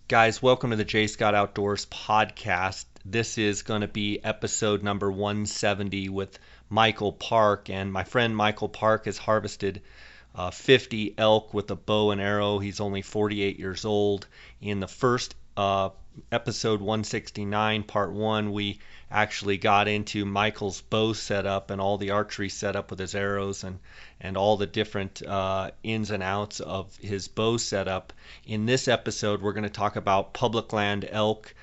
Guys, welcome to the J. Scott Outdoors podcast. This is going to be episode number 170 with Michael Park. And my friend Michael Park has harvested 50 elk with a bow and arrow. He's only 48 years old. In the first episode 169, part one, we actually got into Michael's bow setup and all the archery setup with his arrows and all the different ins and outs of his bow setup. In this episode, we're going to talk about public land elk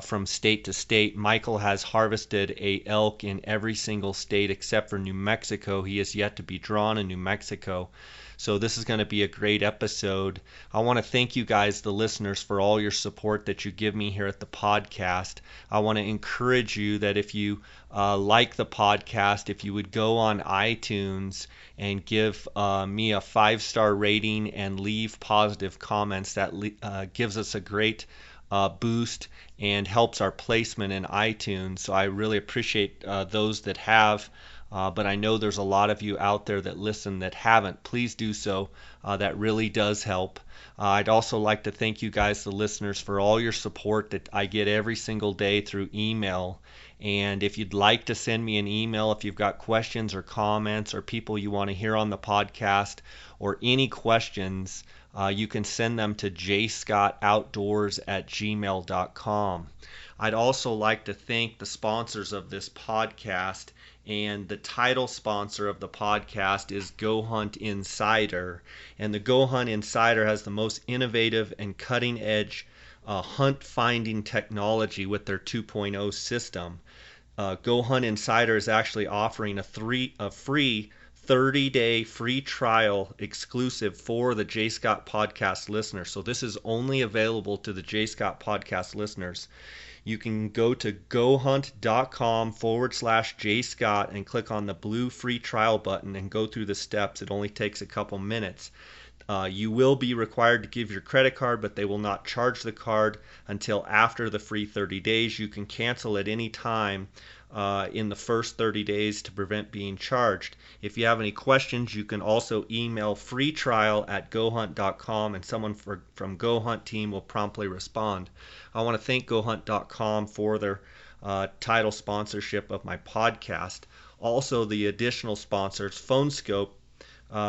from state to state. Michael has harvested a elk in every single state except for New Mexico. He has yet to be drawn in New Mexico. So this is going to be a great episode. I want to thank you guys, the listeners, for all your support that you give me here at the podcast. I want to encourage you that if you like the podcast, if you would go on iTunes and give me a 5-star rating and leave positive comments. That gives us a great boost and helps our placement in iTunes. So I really appreciate those that have. But I know there's a lot of you out there that listen that haven't. Please do so. That really does help. I'd also like to thank you guys, the listeners, for all your support that I get every single day through email. And if you'd like to send me an email, if you've got questions or comments or people you want to hear on the podcast or any questions, you can send them to jscottoutdoors@gmail.com. I'd also like to thank the sponsors of this podcast. And the title sponsor of the podcast is Go Hunt Insider. And the Go Hunt Insider has the most innovative and cutting edge hunt finding technology with their 2.0 system. Go Hunt Insider is actually offering a free 30-day free trial exclusive for the J. Scott podcast listeners. So this is only available to the J. Scott podcast listeners. You can go to gohunt.com/jscott and click on the blue free trial button and go through the steps. It only takes a couple minutes. You will be required to give your credit card, but they will not charge the card until after the free 30 days. You can cancel at any time in the first 30 days to prevent being charged. If you have any questions, you can also email freetrial@gohunt.com and someone from Go Hunt team will promptly respond. I want to thank gohunt.com for their title sponsorship of my podcast. Also, the additional sponsors, PhoneScope,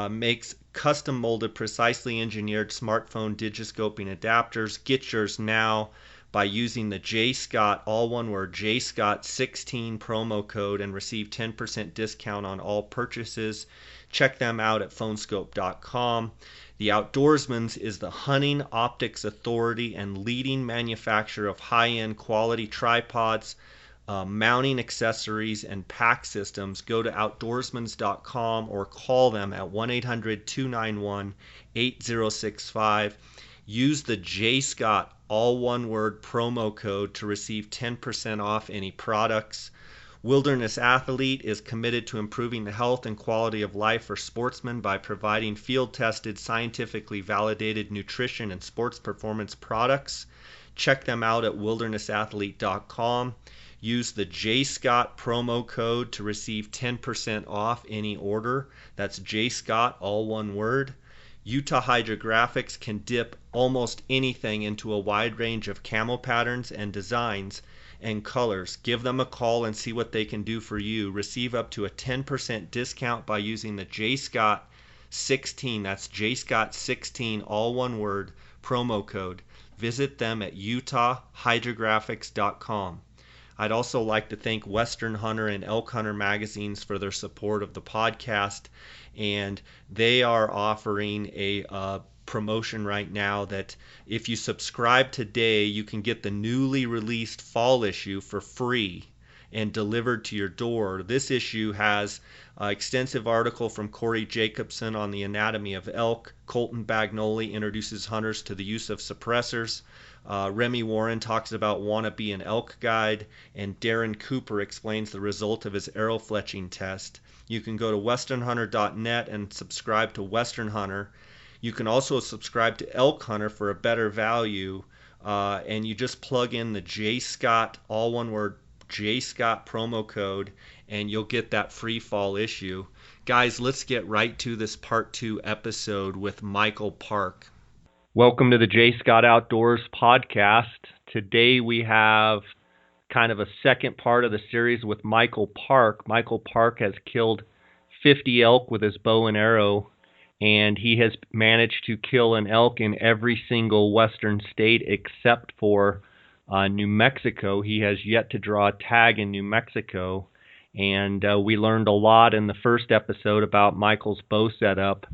makes custom molded, precisely engineered smartphone digiscoping adapters. Get yours now by using the J. Scott, all one word, J. Scott 16 promo code and receive 10% discount on all purchases. Check them out at phonescope.com. The Outdoorsman's is the hunting optics authority and leading manufacturer of high-end quality tripods, mounting accessories, and pack systems. Go to outdoorsmans.com or call them at 1-800-291-8065. Use the J. Scott, all one word, promo code to receive 10% off any products. Wilderness Athlete is committed to improving the health and quality of life for sportsmen by providing field-tested, scientifically validated nutrition and sports performance products. Check them out at wildernessathlete.com. Use the J. Scott promo code to receive 10% off any order. That's J. Scott, all one word. Utah Hydrographics can dip almost anything into a wide range of camo patterns and designs and colors. Give them a call and see what they can do for you. Receive up to a 10% discount by using the J. Scott 16, that's J. Scott 16, all one word, promo code. Visit them at utahhydrographics.com. I'd also like to thank Western Hunter and Elk Hunter magazines for their support of the podcast, and they are offering a promotion right now that if you subscribe today, you can get the newly released fall issue for free and delivered to your door. This issue has an extensive article from Corey Jacobson on the anatomy of elk. Colton Bagnoli introduces hunters to the use of suppressors. Remy Warren talks about Wanna Be an Elk Guide, and Darren Cooper explains the result of his arrow fletching test. You can go to westernhunter.net and subscribe to Western Hunter. You can also subscribe to Elk Hunter for a better value, and you just plug in the J. Scott, all one word, J. Scott promo code, and you'll get that free fall issue. Guys, let's get right to this part 2 episode with Michael Park. Welcome to the J. Scott Outdoors podcast. Today we have kind of a second part of the series with Michael Park. Michael Park has killed 50 elk with his bow and arrow, and he has managed to kill an elk in every single western state except for New Mexico. He has yet to draw a tag in New Mexico, and we learned a lot in the first episode about Michael's bow setup.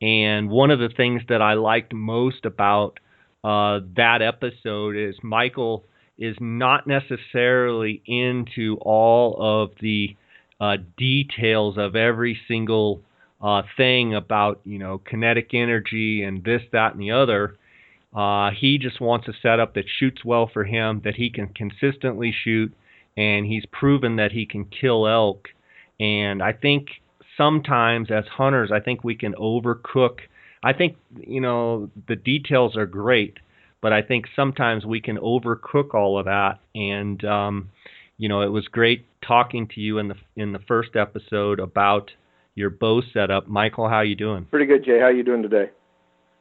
And one of the things that I liked most about that episode is Michael is not necessarily into all of the details of every single thing about, kinetic energy and this, that, and the other. He just wants a setup that shoots well for him, that he can consistently shoot, and he's proven that he can kill elk. And I think sometimes as hunters, I think we can overcook. I think, the details are great, but I think sometimes we can overcook all of that. And, it was great talking to you in the first episode about your bow setup. Michael, how you doing? Pretty good, Jay. How you doing today?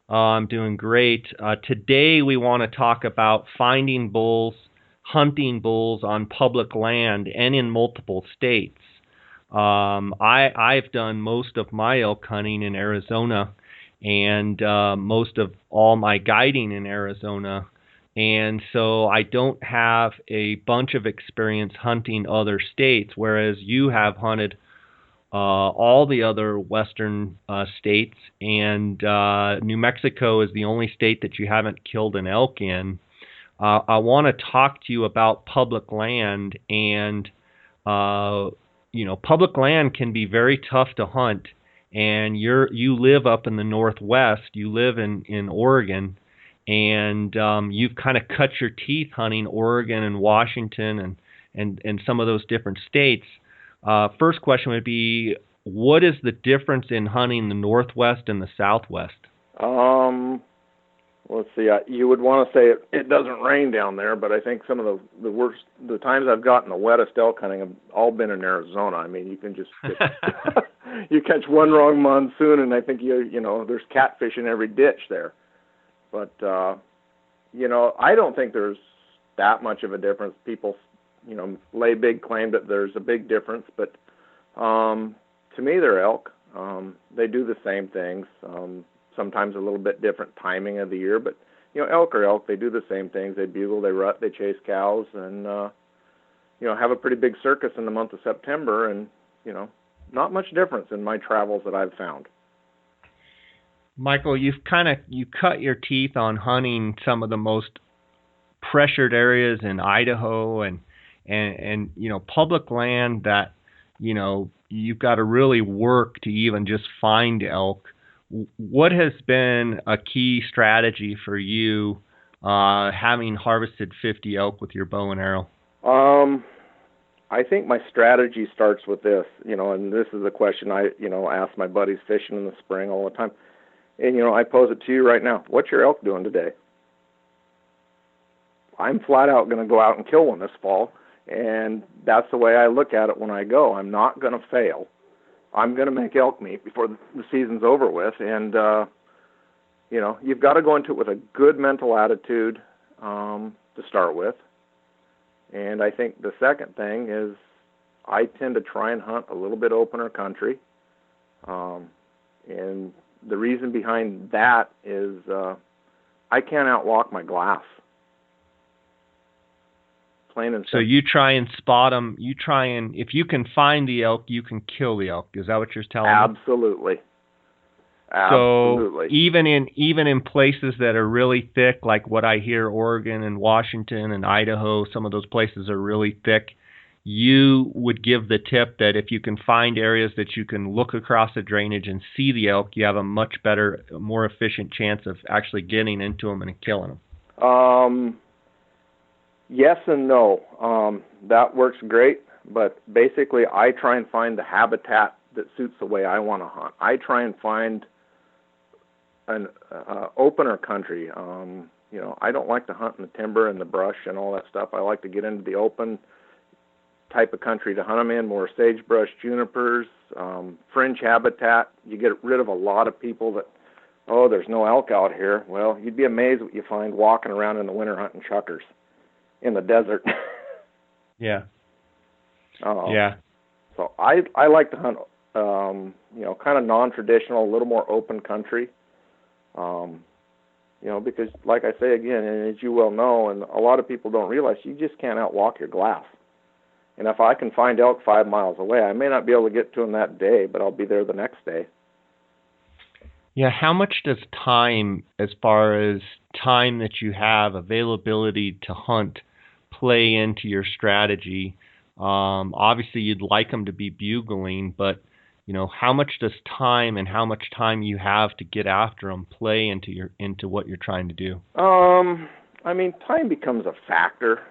I'm doing great. Today we want to talk about finding bulls, hunting bulls on public land and in multiple states. I've done most of my elk hunting in Arizona and most of all my guiding in Arizona. And so I don't have a bunch of experience hunting other states, whereas you have hunted all the other western states, and New Mexico is the only state that you haven't killed an elk in. I want to talk to you about public land, and public land can be very tough to hunt. And you live up in the Northwest, you live in Oregon, and you've kind of cut your teeth hunting Oregon and Washington and some of those different states. First question would be, what is the difference in hunting the Northwest and the Southwest? Let's see. You would want to say it doesn't rain down there, but I think some of the times I've gotten the wettest elk hunting have all been in Arizona. I mean, you can just you catch one wrong monsoon, and I think there's catfish in every ditch there. But I don't think there's that much of a difference. People lay big claim that there's a big difference, but to me, they're elk. They do the same things. Sometimes a little bit different timing of the year, but elk are elk. They do the same things. They bugle, they rut, they chase cows, and have a pretty big circus in the month of September. And not much difference in my travels that I've found. Michael, you cut your teeth on hunting some of the most pressured areas in Idaho and public land that you've got to really work to even just find elk. What has been a key strategy for you having harvested 50 elk with your bow and arrow? I think my strategy starts with this, and this is a question I ask my buddies fishing in the spring all the time. And I pose it to you right now. What's your elk doing today? I'm flat out going to go out and kill one this fall. And that's the way I look at it when I go. I'm not going to fail. I'm going to make elk meat before the season's over with. And, you've got to go into it with a good mental attitude to start with. And I think the second thing is I tend to try and hunt a little bit opener country. And the reason behind that is I can't outwalk my glass. Plain and simple. So you try and spot them. If you can find the elk, you can kill the elk. Is that what you're telling me? Absolutely. Absolutely. So even in places that are really thick, like what I hear, Oregon and Washington and Idaho, some of those places are really thick. You would give the tip that if you can find areas that you can look across the drainage and see the elk, you have a much better, more efficient chance of actually getting into them and killing them. Yes and no. That works great, but basically I try and find the habitat that suits the way I want to hunt. I try and find an opener country. I don't like to hunt in the timber and the brush and all that stuff. I like to get into the open type of country to hunt them in, more sagebrush, junipers, fringe habitat. You get rid of a lot of people that oh, there's no elk out here. Well, you'd be amazed what you find walking around in the winter hunting chuckers in the desert. Yeah. Uh, Yeah. So I like to hunt, kind of non-traditional, a little more open country. Because like I say again, and as you well know, and a lot of people don't realize, you just can't outwalk your glass. And if I can find elk 5 miles away, I may not be able to get to them that day, but I'll be there the next day. Yeah, how much does time, as far as time that you have, availability to hunt, play into your strategy? Obviously, you'd like them to be bugling, but how much does time and how much time you have to get after them play into what you're trying to do? Time becomes a factor,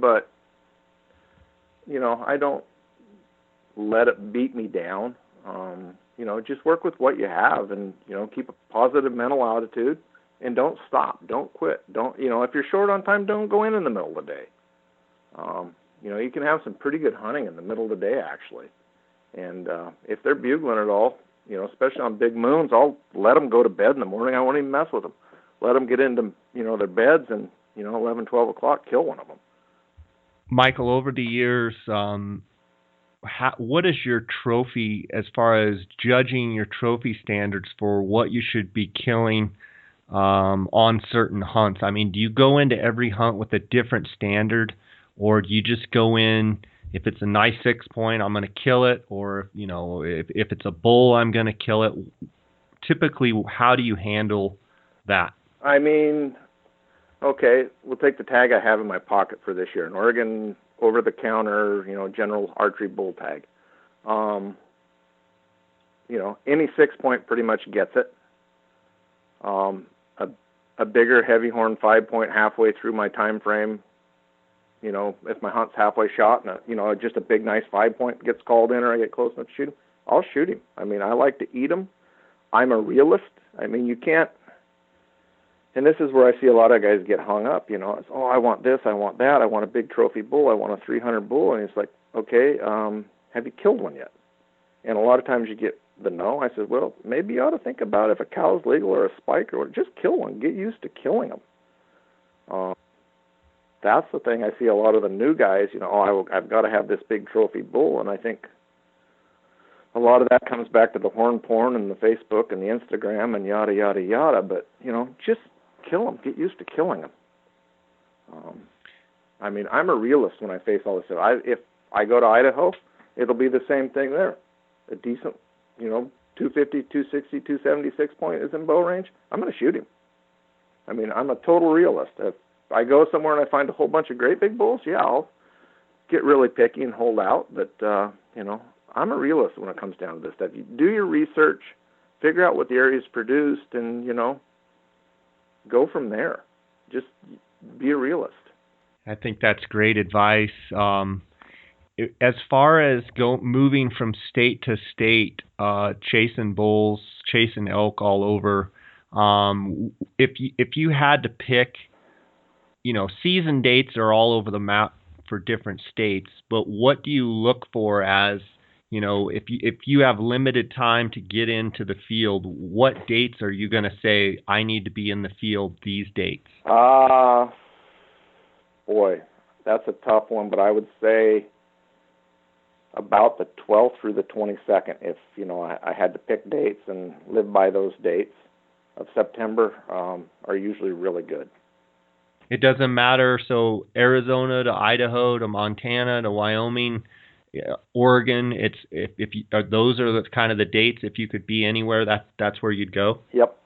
but I don't let it beat me down. Just work with what you have, and keep a positive mental attitude, and don't stop, don't quit, don't if you're short on time, don't go in the middle of the day. You can have some pretty good hunting in the middle of the day actually, and if they're bugling at all, especially on big moons, I'll let them go to bed in the morning. I won't even mess with them. Let them get into their beds, and 11, 12 o'clock, kill one of them. Michael, over the years, what is your trophy, as far as judging your trophy standards for what you should be killing on certain hunts? I mean, do you go into every hunt with a different standard, or do you just go in, if it's a nice 6 point, I'm going to kill it, or if it's a bull, I'm going to kill it? Typically, how do you handle that? Okay, we'll take the tag I have in my pocket for this year, an Oregon over-the-counter, general archery bull tag. Any 6 point pretty much gets it. A bigger heavy horn 5 point halfway through my time frame, if my hunt's halfway shot and just a big nice 5 point gets called in, or I get close enough to shoot him, I'll shoot him. I like to eat them. I'm a realist. You can't. And this is where I see a lot of guys get hung up, it's, oh, I want this, I want that, I want a big trophy bull, I want a 300 bull, and it's like, okay, have you killed one yet? And a lot of times you get the no. I said, well, maybe you ought to think about if a cow's legal or a spike or just kill one, get used to killing them. That's the thing I see a lot of the new guys, I've got to have this big trophy bull, and I think a lot of that comes back to the horn porn and the Facebook and the Instagram and yada, yada, yada, but, just kill them. Get used to killing them. I'm a realist when I face all this stuff. If I go to Idaho, it'll be the same thing there. A decent, 250, 260, 276 point is in bow range. I'm going to shoot him. I'm a total realist. If I go somewhere and I find a whole bunch of great big bulls, yeah, I'll get really picky and hold out. But, I'm a realist when it comes down to this stuff. You do your research, figure out what the area's produced, and, go from there. Just be a realist. I think that's great advice. As far as moving from state to state, chasing bulls, chasing elk all over, if you had to pick, season dates are all over the map for different states, but what do you look for as, if you have limited time to get into the field, what dates are you going to say, I need to be in the field these dates? Boy, that's a tough one, but I would say about the 12th through the 22nd, if, I had to pick dates and live by those dates of September, are usually really good. It doesn't matter. So Arizona to Idaho to Montana to Wyoming, Oregon, those are the kind of the dates. If you could be anywhere, that's where you'd go. Yep,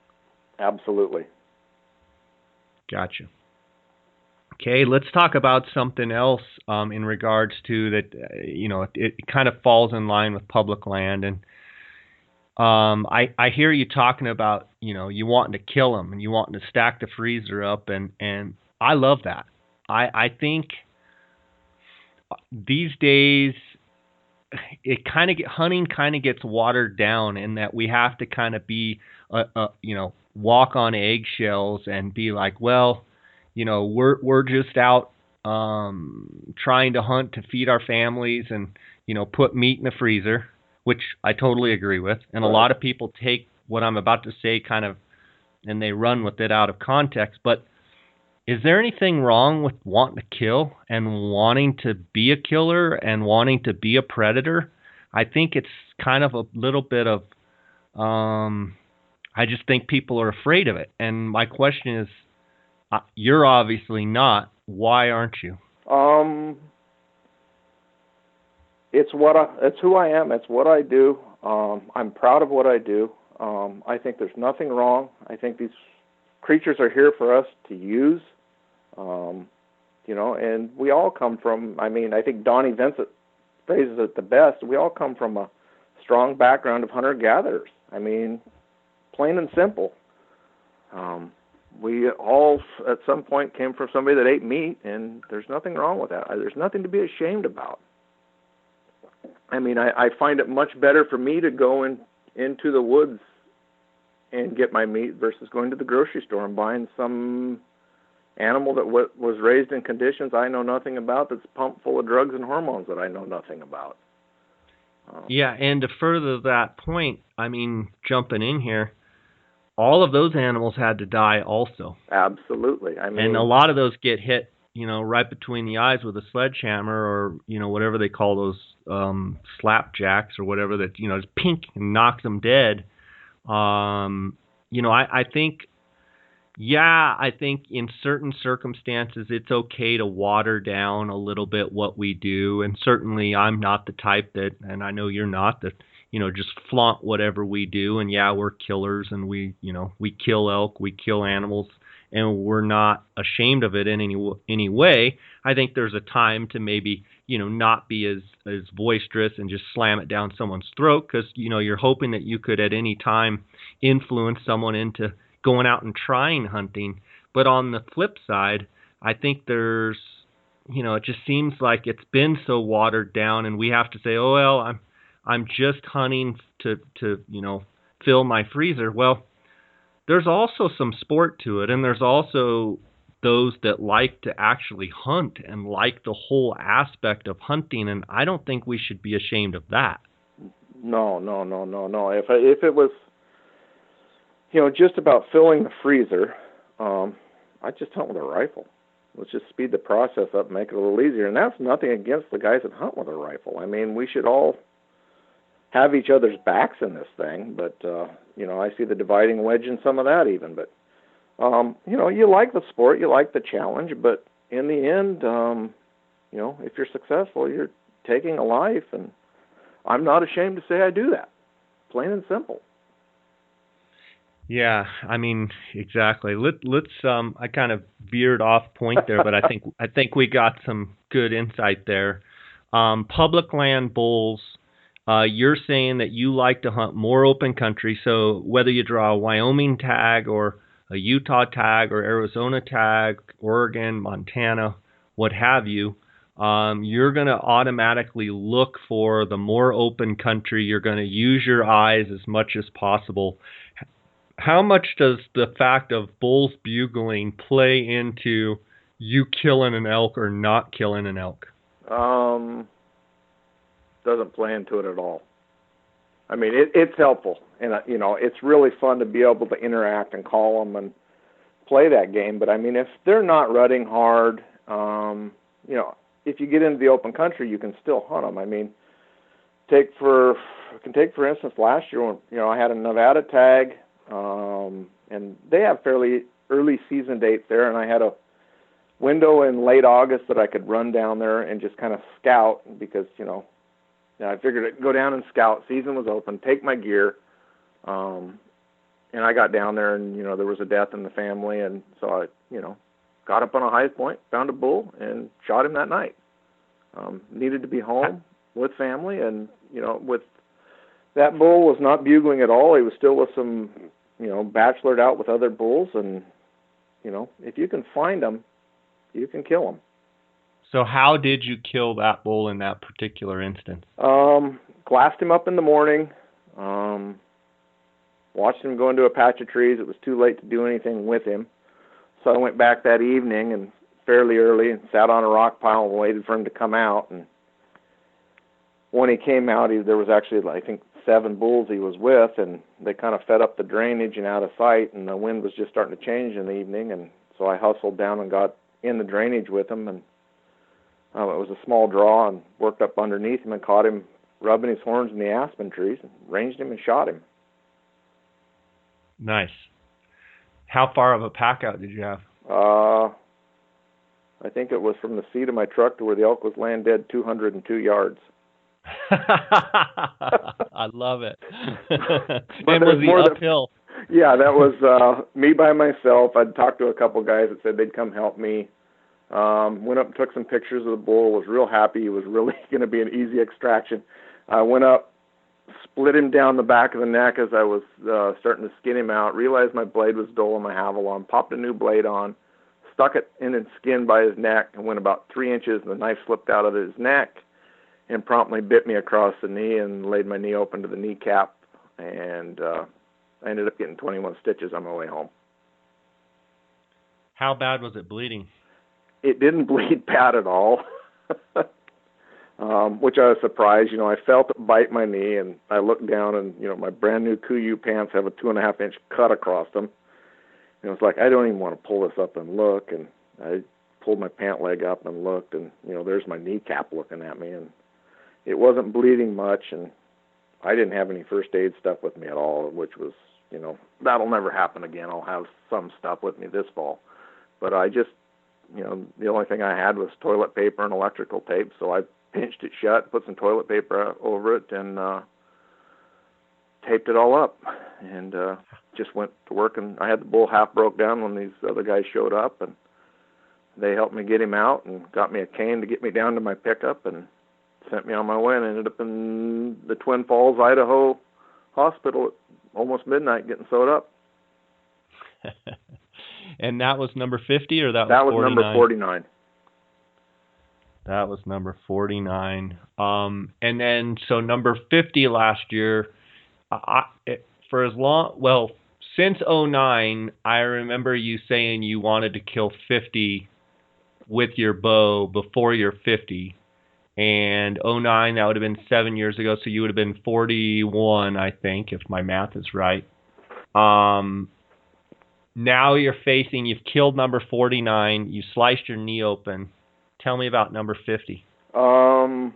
absolutely. Gotcha. Okay, let's talk about something else in regards to that. It kind of falls in line with public land, and I hear you talking about you wanting to kill them and you wanting to stack the freezer up, and I love that. I think these days hunting kind of gets watered down in that we have to kind of be walk on eggshells and be like, well, we're just out trying to hunt to feed our families and put meat in the freezer, which I totally agree with. And a lot of people take what I'm about to say kind of and they run with it out of context. But is there anything wrong with wanting to kill and wanting to be a killer and wanting to be a predator? I think it's kind of a little bit of, I just think people are afraid of it. And my question is, you're obviously not. Why aren't you? It's who I am. It's what I do. I'm proud of what I do. I think there's nothing wrong. I think these creatures are here for us to use. And we all come from, I think Donnie Vincent phrases it the best. We all come from a strong background of hunter-gatherers. Plain and simple. We all, at some point, came from somebody that ate meat, and there's nothing wrong with that. There's nothing to be ashamed about. I find it much better for me to go into the woods and get my meat versus going to the grocery store and buying some animal that was raised in conditions I know nothing about, that's pumped full of drugs and hormones that I know nothing about. Yeah, and to further that point, jumping in here, all of those animals had to die also. Absolutely. And a lot of those get hit, right between the eyes with a sledgehammer or, whatever they call those slapjacks or whatever that, just pink and knocks them dead. I think in certain circumstances it's okay to water down a little bit what we do, and certainly I'm not the type that, and I know you're not, that just flaunt whatever we do. And we're killers, and we kill elk, we kill animals, and we're not ashamed of it in any way. I think there's a time to maybe not be as boisterous and just slam it down someone's throat, because you're hoping that you could at any time influence someone into going out and trying hunting. But on the flip side, I think there's, it just seems like it's been so watered down, and we have to say, oh, well, I'm just hunting to fill my freezer. Well, there's also some sport to it, and there's also those that like to actually hunt and like the whole aspect of hunting, and I don't think we should be ashamed of that. No. If it was just about filling the freezer, I just hunt with a rifle. Let's just speed the process up and make it a little easier. And that's nothing against the guys that hunt with a rifle. We should all have each other's backs in this thing, but, I see the dividing wedge in some of that even. But, you like the sport, you like the challenge, but in the end, if you're successful, you're taking a life, and I'm not ashamed to say I do that. Plain and simple. Yeah, exactly. Let's I kind of veered off point there, but I think we got some good insight there. Public land bulls, you're saying that you like to hunt more open country, so whether you draw a Wyoming tag or a Utah tag or Arizona tag, Oregon, Montana, what have you, you're going to automatically look for the more open country. You're going to use your eyes as much as possible. How much does the fact of bulls bugling play into you killing an elk or not killing an elk? Doesn't play into it at all. It's helpful, and it's really fun to be able to interact and call them and play that game. But if they're not rutting hard, if you get into the open country, you can still hunt them. Take for instance last year when I had a Nevada tag. And they have fairly early season dates there, and I had a window in late August that I could run down there and just kind of scout, because I figured I'd go down and scout. Season was open, take my gear, and I got down there, and there was a death in the family, and so I got up on a high point, found a bull, and shot him that night. Needed to be home with family, and with that bull was not bugling at all. He was still with some bachelored out with other bulls, and if you can find them, you can kill them. So how did you kill that bull in that particular instance? Glassed him up in the morning, watched him go into a patch of trees. It was too late to do anything with him, so I went back that evening and fairly early and sat on a rock pile and waited for him to come out. And when he came out, there was actually, I think, 7 bulls he was with, and they kind of fed up the drainage and out of sight, and the wind was just starting to change in the evening, and so I hustled down and got in the drainage with him, and it was a small draw, and worked up underneath him and caught him rubbing his horns in the aspen trees, and ranged him and shot him. Nice. How far of a pack out did you have? I think it was from the seat of my truck to where the elk was laying dead, 202 yards. I love it. And was he uphill? Yeah, that was me by myself. I'd talked to a couple guys that said they'd come help me. Went up and took some pictures of the bull. Was real happy. It was really going to be an easy extraction. I went up, split him down the back of the neck as I was starting to skin him out. Realized my blade was dull on my Havalon. Popped a new blade on. Stuck it in his skin by his neck and went about 3 inches, and the knife slipped out of his neck and promptly bit me across the knee and laid my knee open to the kneecap, and I ended up getting 21 stitches on my way home. How bad was it bleeding? It didn't bleed bad at all, which I was surprised. I felt it bite my knee, and I looked down, and my brand new Kuiu pants have a 2.5-inch cut across them. And it was like, I don't even want to pull this up and look. And I pulled my pant leg up and looked, and there's my kneecap looking at me, and it wasn't bleeding much, and I didn't have any first aid stuff with me at all, which was, that'll never happen again. I'll have some stuff with me this fall. But I just, the only thing I had was toilet paper and electrical tape, so I pinched it shut, put some toilet paper over it, and taped it all up, and just went to work. And I had the bull half broke down when these other guys showed up, and they helped me get him out and got me a cane to get me down to my pickup and sent me on my way, and ended up in the Twin Falls, Idaho hospital at almost midnight getting sewed up. And that was number 50, or that was 49? That was number 49. That was number 49. And then, so number 50 last year, since 09, I remember you saying you wanted to kill 50 with your bow before you're 50. And 09, that would have been 7 years ago, so you would have been 41, I think, if my math is right. Now you've killed number 49, you sliced your knee open. Tell me about number 50. I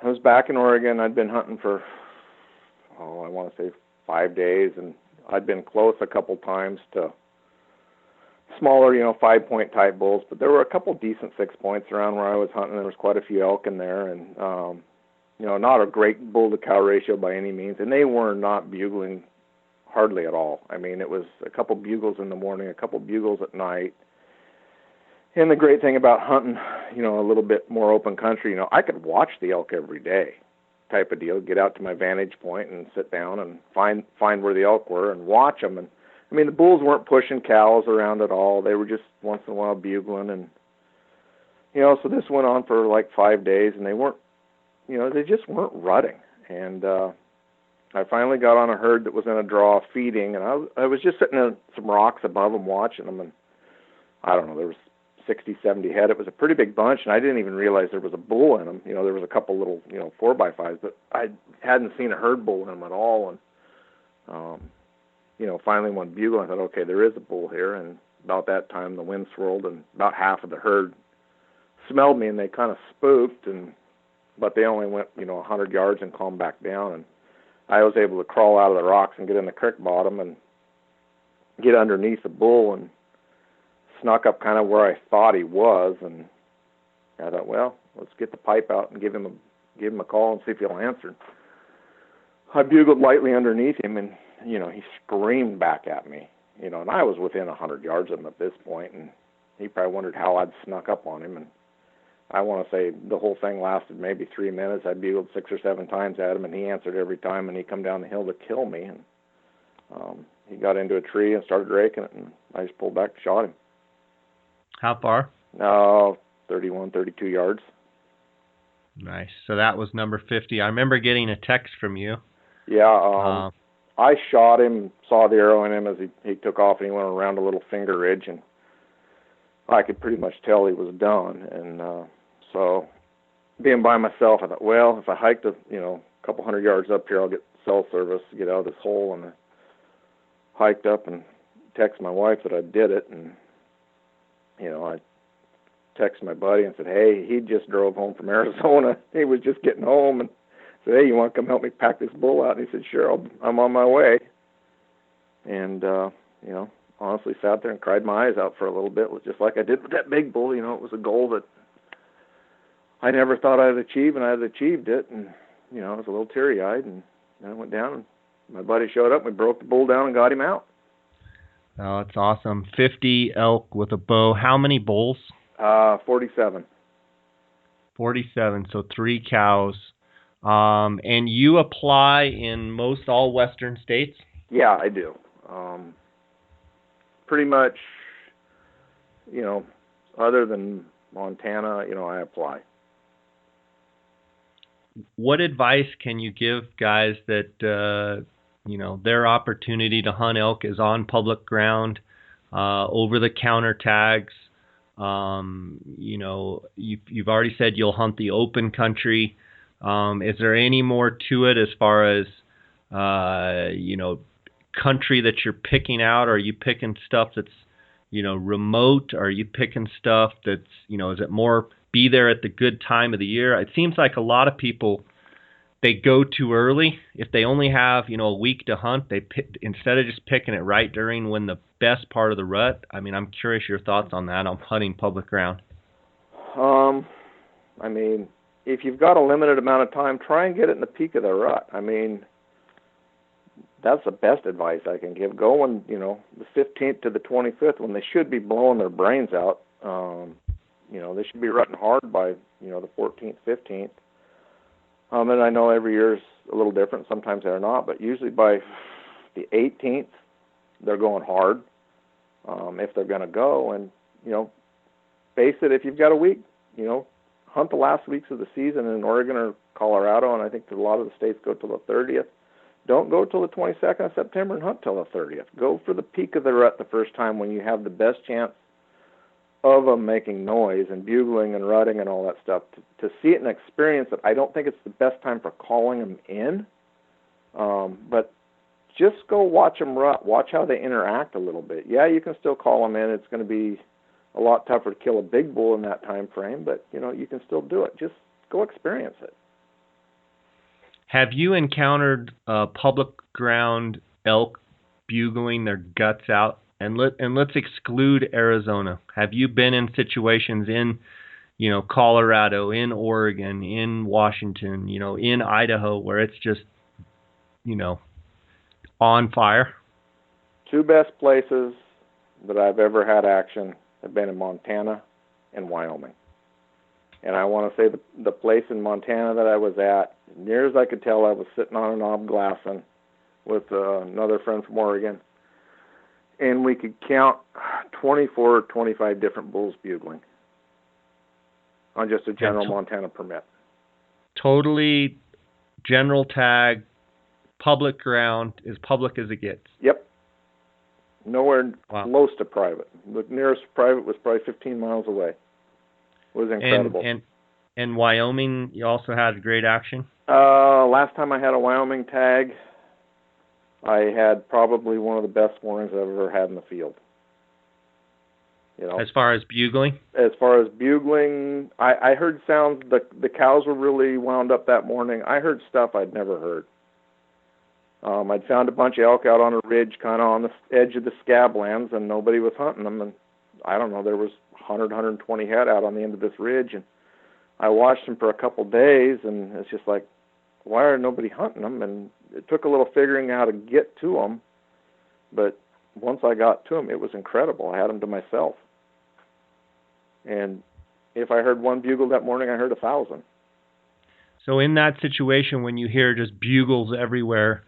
was back in Oregon. I'd been hunting for, I want to say 5 days, and I'd been close a couple times to smaller, 5-point type bulls, but there were a couple decent 6 points around where I was hunting. There was quite a few elk in there, and, not a great bull to cow ratio by any means, and they were not bugling hardly at all. I mean, it was a couple bugles in the morning, a couple bugles at night. And the great thing about hunting, a little bit more open country, I could watch the elk every day type of deal, get out to my vantage point and sit down and find where the elk were and watch them. And I mean, the bulls weren't pushing cows around at all. They were just once in a while bugling. And, so this went on for like 5 days, and they weren't, they just weren't rutting. And I finally got on a herd that was in a draw feeding, and I was just sitting on some rocks above them watching them, and I don't know, there was 60, 70 head. It was a pretty big bunch, and I didn't even realize there was a bull in them. There was a couple little, 4x5s, but I hadn't seen a herd bull in them at all. And, finally one bugle, I thought, okay, there is a bull here. And about that time, the wind swirled, and about half of the herd smelled me, and they kind of spooked, but they only went, 100 yards and calmed back down. And I was able to crawl out of the rocks and get in the creek bottom and get underneath the bull and snuck up kind of where I thought he was. And I thought, well, let's get the pipe out and give him a call and see if he'll answer. I bugled lightly underneath him, and he screamed back at me, and I was within 100 yards of him at this point, and he probably wondered how I'd snuck up on him. And I want to say the whole thing lasted maybe 3 minutes. I bugled 6 or 7 times at him, and he answered every time, and he come down the hill to kill me. And he got into a tree and started raking it, and I just pulled back and shot him. How far? 31, 32 yards. Nice. So that was number 50. I remember getting a text from you. Yeah, I shot him, saw the arrow in him as he took off, and he went around a little finger ridge, and I could pretty much tell he was done. And so being by myself, I thought, well, if I hiked a couple hundred yards up here, I'll get cell service to get out of this hole. And I hiked up and texted my wife that I did it, and I texted my buddy and said, hey, he just drove home from Arizona. He was just getting home, and said, hey, you want to come help me pack this bull out? And he said, sure, I'm on my way. And honestly sat there and cried my eyes out for a little bit, just like I did with that big bull. It was a goal that I never thought I'd achieve, and I had achieved it. And I was a little teary-eyed, and then I went down, and my buddy showed up, and we broke the bull down and got him out. Oh, that's awesome. 50 elk with a bow. How many bulls? 47. 47, so 3 cows. And you apply in most all western states? Yeah, I do. Pretty much, other than Montana, I apply. What advice can you give guys that, their opportunity to hunt elk is on public ground, over-the-counter tags? You've already said you'll hunt the open country. Is there any more to it as far as, country that you're picking out? Are you picking stuff that's, remote? Are you picking stuff that's, is it more be there at the good time of the year? It seems like a lot of people, they go too early. If they only have, a week to hunt, they pick, instead of just picking it right during when the best part of the rut. I mean, I'm curious your thoughts on that, on hunting public ground. If you've got a limited amount of time, try and get it in the peak of the rut. That's the best advice I can give. Go when, the 15th to the 25th, when they should be blowing their brains out. They should be rutting hard by, the 14th, 15th. And I know every year is a little different. Sometimes they're not, but usually by the 18th, they're going hard if they're going to go. And, face it, if you've got a week, hunt the last weeks of the season in Oregon or Colorado, and I think a lot of the states go till the 30th. Don't go till the 22nd of September and hunt till the 30th. Go for the peak of the rut the first time when you have the best chance of them making noise and bugling and rutting and all that stuff. To see it and experience it, I don't think it's the best time for calling them in, but just go watch them rut. Watch how they interact a little bit. Yeah, you can still call them in. It's going to be a lot tougher to kill a big bull in that time frame, but, you can still do it. Just go experience it. Have you encountered public ground elk bugling their guts out? And let's exclude Arizona. Have you been in situations in, Colorado, in Oregon, in Washington, in Idaho, where it's just, on fire? 2 best places that I've ever had action have been in Montana and Wyoming. And I want to say the place in Montana that I was at, near as I could tell, I was sitting on a knob glassing with another friend from Oregon, and we could count 24 or 25 different bulls bugling on just a general Montana permit. Totally general tag, public ground, as public as it gets. Yep. Nowhere close to private. The nearest private was probably 15 miles away. It was incredible. And Wyoming, you also had great action? Last time I had a Wyoming tag, I had probably one of the best mornings I've ever had in the field. As far as bugling? As far as bugling, I heard sounds. The cows were really wound up that morning. I heard stuff I'd never heard. I'd found a bunch of elk out on a ridge kind of on the edge of the scablands, and nobody was hunting them. And I don't know, there was 100, 120 head out on the end of this ridge. And I watched them for a couple days, and it's just like, why are nobody hunting them? And it took a little figuring out how to get to them. But once I got to them, it was incredible. I had them to myself. And if I heard one bugle that morning, I heard 1,000. So in that situation, when you hear just bugles everywhere,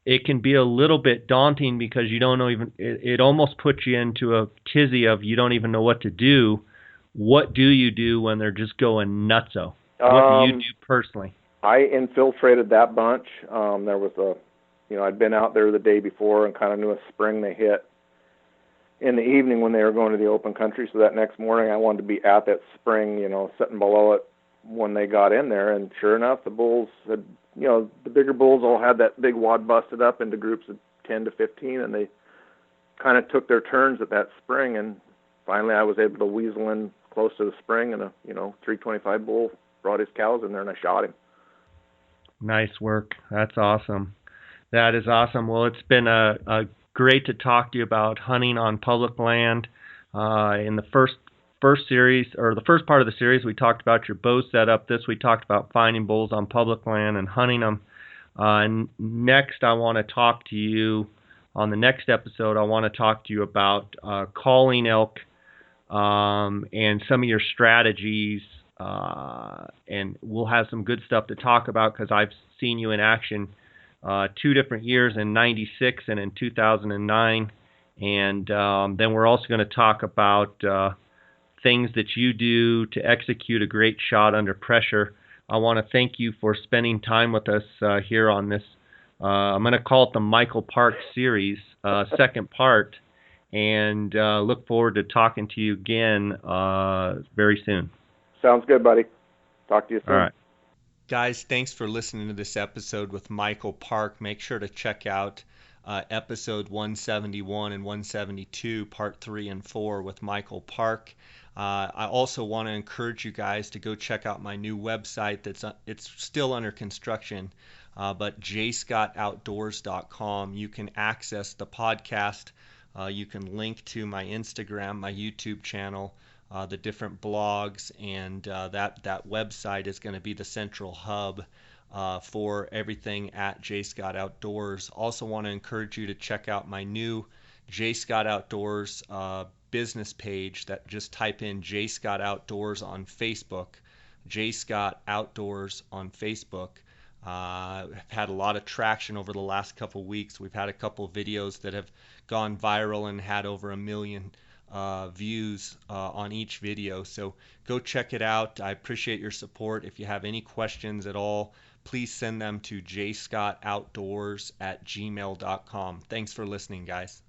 it can be a little bit daunting because you don't know it almost puts you into a tizzy of you don't even know what to do. What do you do when they're just going nutso? What do you do personally? I infiltrated that bunch. There was I'd been out there the day before and kind of knew a spring they hit in the evening when they were going to the open country. So that next morning I wanted to be at that spring, sitting below it, when they got in there, and sure enough, the bulls had, the bigger bulls all had that big wad busted up into groups of 10 to 15, and they kind of took their turns at that spring, and finally I was able to weasel in close to the spring, and a 325 bull brought his cows in there, and I shot him. Nice work. That's awesome. That is awesome. Well, it's been a great to talk to you about hunting on public land. In the first series, or the first part of the series, we talked about your bow setup. This, we talked about finding bulls on public land and hunting them. And next, I want to talk to you, on the next episode, I want to talk to you about calling elk and some of your strategies. And we'll have some good stuff to talk about, because I've seen you in action 2 different years, in '96 and in 2009. And then we're also going to talk about things that you do to execute a great shot under pressure. I want to thank you for spending time with us here on this. I'm going to call it the Michael Park series, second part, and look forward to talking to you again very soon. Sounds good, buddy. Talk to you soon. All right. Guys, thanks for listening to this episode with Michael Park. Make sure to check out episode 171 and 172, part 3 and 4 with Michael Park. I also want to encourage you guys to go check out my new website. It's still under construction, but jscottoutdoors.com. You can access the podcast. You can link to my Instagram, my YouTube channel, the different blogs, and that website is going to be the central hub for everything at J. Scott Outdoors. Also want to encourage you to check out my new J. Scott Outdoors business page. That just type in J. Scott Outdoors on Facebook, J. Scott Outdoors on Facebook. I've had a lot of traction over the last couple weeks. We've had a couple videos that have gone viral and had over 1 million views on each video. So go check it out. I appreciate your support. If you have any questions at all, please send them to jscottoutdoors@gmail.com. Thanks for listening, guys.